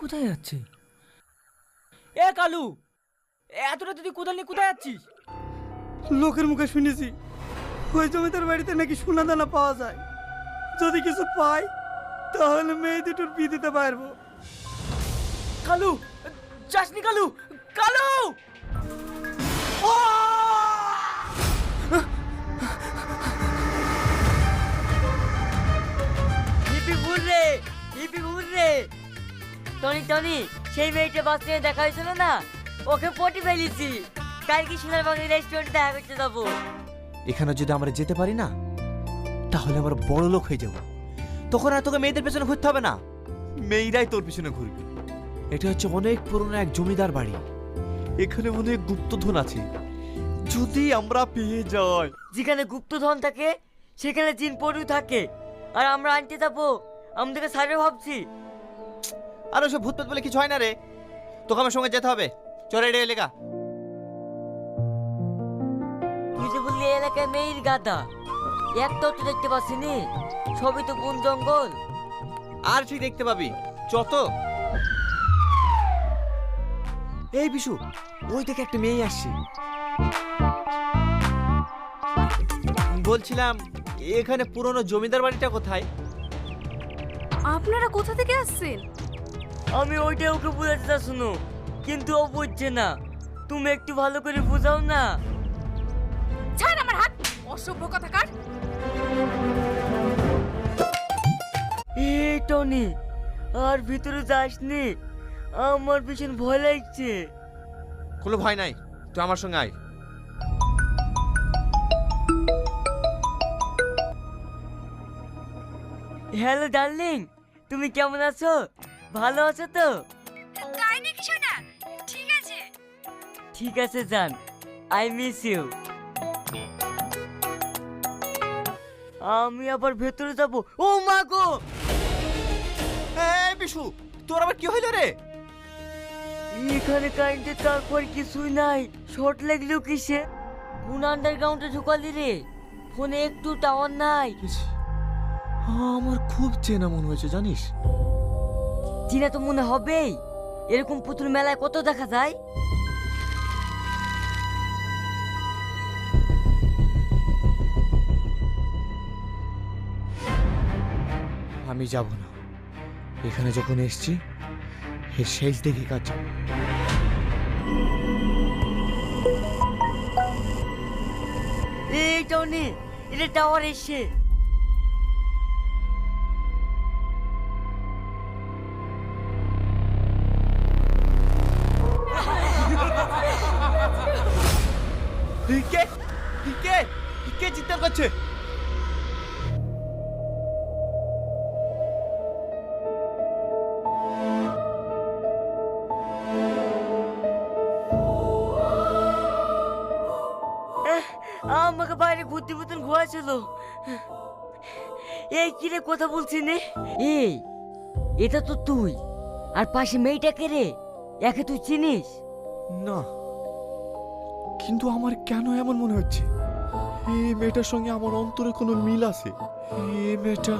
কোথায় যাচ্ছে? এ কালু, এত রাতে তুই কোদাল নিয়ে কোথায় যাচ্ছিস? লোকের মুখে শুনেছি ওই জমিদার বাড়িতে নাকি সোনা দানা পাওয়া যায়। যদি কিছু পাই তাহলে মেয়ে দুটোর বিয়ে দিতে পারবো। কালু, যাসনি কালু, কালু! হিপি ঘুররে, হিপি ঘুররে। টনি টনি, সেই মেয়েটা বাস ট্রেনে দেখা হয়েছিল না, ওকে পটি ফেলেছি। কালকে সোনার বাংলা রেস্টুরেন্টে দেখা করতে যাবো। এখানে যদি আমরা যেতে পারি না তাহলে আমরা বড় লোক হয়ে যাব। তখন আর তোকে মেয়েদের পেছনে ঘুরতে হবে না, মেয়েরাই তোর পেছনে ঘুরবে। এটা হচ্ছে অনেক পুরনো এক জমিদার বাড়ি, এখানে অনেক গুপ্তধন আছে, যদি আমরা পেয়ে যাই। যেখানে গুপ্তধন থাকে সেখানে জিন পড়ু থাকে, আর আমরা আনতে যাবো আমাদেরকে সারে ভাবছি। আর ওসব ভূতপেত বলে কিছু হয় না রে, তোকে আমার সঙ্গে যেতে হবে। চল রেডি এলাকা। তুই যে বললি এই এলাকায় মেয়ের গাদা, একটাও তো দেখতে পাচ্ছি নি, সবই তো বন জঙ্গল। আর ঠিক দেখতে পাবি, যত এই বিশু, ওই থেকে একটা মেয়ে আসছে। বলছিলাম এখানে পুরনো জমিদার বাড়িটা কোথায়? আপনারা কোথা থেকে আসছেন? আমি ওইটাই ওকে বোঝাতে চা শুনো, কিন্তু ও বুঝছে না। তুমি একটু ভালো করে বোঝাও না। ছাড় আমার হাত, অসভ্য কথাকার। এই টনি, আর ভিতরে যাসনি, আমার ভীষণ ভয় লাগছে। কোনো ভয় নাই, তুই আমার সঙ্গে আয়। হ্যালো ডার্লিং, তুমি কেমন আছো? ভালো আছো তো? তাই নাকি সোনা? ঠিক আছে। ঠিক আছে জান, আই মিস ইউ। আমি আবার ভেতরে যাব। ও মা গো! এই বিশু, তোর আবার কি হইল রে? এখানে কারেন্টের তারপর কিছুই নাই, শর্ট লাগলো কিসে? কোন আন্ডারগ্রাউন্ডে ঢুকালি রে? ফোনে একটু টাওয়ার নাই। আমার খুব চেনা মনে হয়েছে জানিস। চিনা তো মনে হবেই, এরকম পুতুল মেলায় কত দেখা যায়। আমি যাব না, এখানে যখন এসছি এর শেষ দেখে কাজ। এই টনি, এটা টাওয়ার এসে। কে কে কে চিৎকার করছে? আমাকে বাইরে ঘুরতে মতন ঘোরাছিল। এই কিরে কথা বলছি নে? এই, এটা তো তুই, আর পাশে মেয়েটাকে রে, একে তুই চিনিস? না, কিন্তু আমার কেন এমন মনে হচ্ছে এই মেয়েটার সঙ্গে আমার অন্তরে কোনো মিল আছে। এই মেয়েটা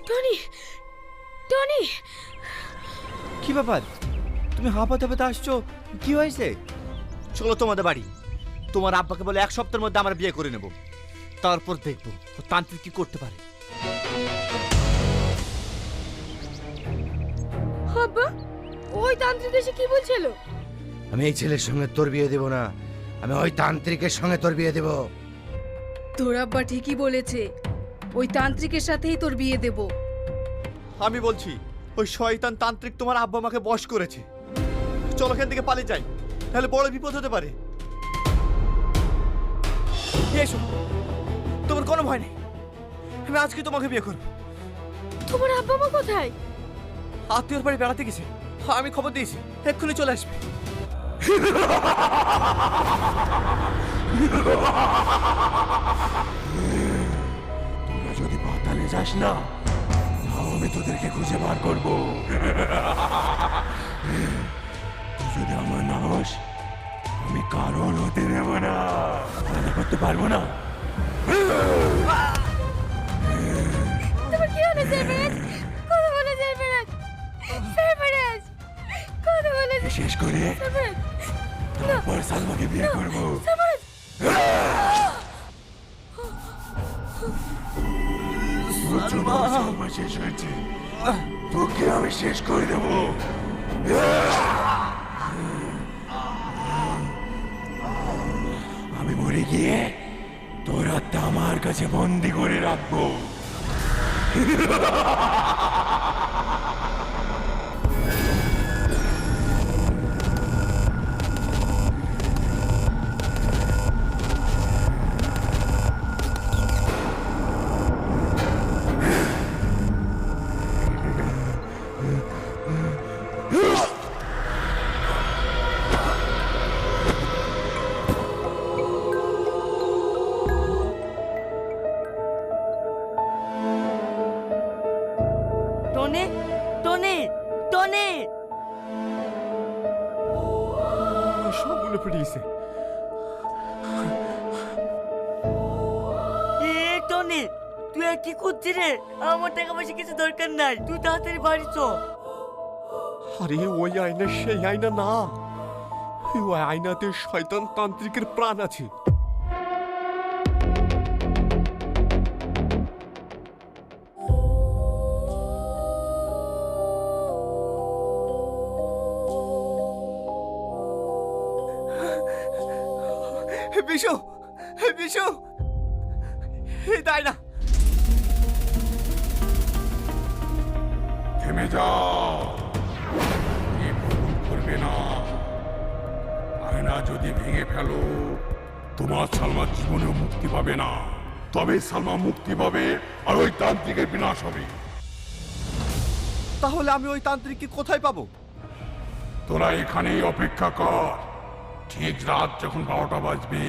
টনি, টনি, কি ব্যাপার? তুমি হাঁপাতে হাঁপাতে আসছো, কি হয়েছে? চলো তোমাদের বাড়ি, তোমার আব্বাকে বলে 1 সপ্তাহের মধ্যে আমরা বিয়ে করে নেব, তারপর দেখবো ও তান্ত্রিক কি করতে পারে। আব্বা, ওই তান্ত্রিক এসে কি বলছিল? আমি এই ছেলের সঙ্গে তোর বিয়ে দেব না, আমি ওই তান্ত্রিকের সঙ্গে তোর বিয়ে দেব। তোর আব্বা ঠিকই বলেছে, ওই তান্ত্রিকের সাথেই তোর বিয়ে দেব। আমি বলছি ওই শয়তান তান্ত্রিক তোমার আব্বা আমাকে বশ করেছে। চলো এখান থেকে পালিয়ে যাই, তাহলে বড় বিপদ হতে পারে। এসো, তোমার কোনো ভয় নেই, আমি আজকে তোমাকে বিয়ে করবো। তোমার আব্বা মা কোথায়? আত্মীয়র বাড়ি বেড়াতে গেছে, আমি খবর দিয়েছি, এক্ষুনি চলে আসবে। যাস না, তাও আমি তোদেরকে খুঁজে বার করব। তুই যদি আমার না হোস, আমি কারণ হতে দেব না, মনে করতে পারবো না। তোমার কি হলো সারফরাজ? কথা বলো সারফরাজ। সারফরাজ কথা বলো শেষ করে সারফরাজ। তারপর সালমাকে বিয়ে করব। সারফরাজ তোর জন্য আমার সালমা শেষ হয়েছে, তোকে আমি শেষ করে দেব। আমি মরে গিয়ে তোর আত্মা আমার কাছে বন্দি করে রাখবো। টনি টনি টনি সব মনে পড়িয়েছে। টনি তুই আর কি করছিস রে? আমার টাকা পয়সা কিছু দরকার নাই, তুই তাড়াতাড়ি বাড়ি চ। আরে ওই আয়না সেই আয়না না, ওই আয়নাতে শয়তান তান্ত্রিকের প্রাণ আছে। বিশু, বিশু, তাই না। থেমে যাও, এই ভুল করবে না। আয়না যদি ভেঙে ফেলো, তোমার সালমা জীবনেও মুক্তি পাবে না। তবে সালমা মুক্তি পাবে আর ওই তান্ত্রিকের বিনাশ হবে। তাহলে আমি ওই তান্ত্রিককে কোথায় পাবো? তোরা এখানেই অপেক্ষা কর, ঠিক রাত যখন 12টা বাজবে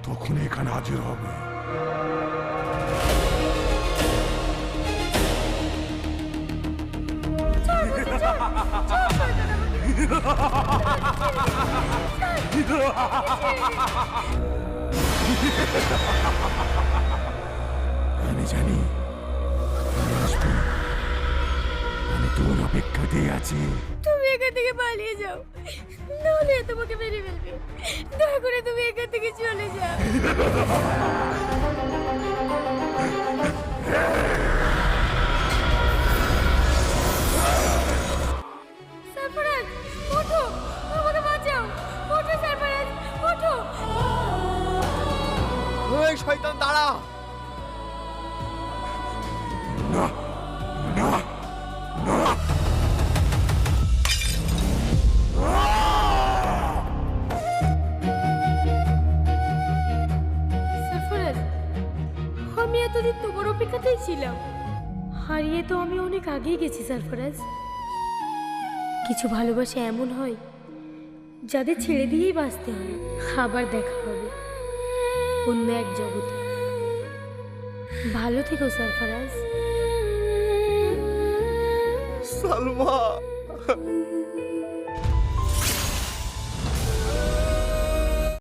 তখন এখানে হাজির হবে। আমি জানি তুই আসবি, আমি তোর অপেক্ষাতেই আছি। তুমি এখান থেকে পালিয়ে যাও, নাহলে তোমাকে মেরে ফেলবে। দয়া করে তুমি এখান থেকে চলে যাও। সারফরাজ ওঠো, আমাকে বাঁচাও। ওঠো সারফরাজ, ওঠো। ওই শয়তান দাঁড়া। না না না, সারফরাজ আমি এতদিন তোমার অপেক্ষাতেই ছিলাম। হারিয়ে তো আমি অনেক আগেই গেছি সারফরাজ। কিছু ভালোবাসা এমন হয় যাদের ছেড়ে দিয়েই বাঁচতে হয়। আবার দেখা হবে অন্য এক জগতে। ভালো থেকো সারফরাজ। সালমা।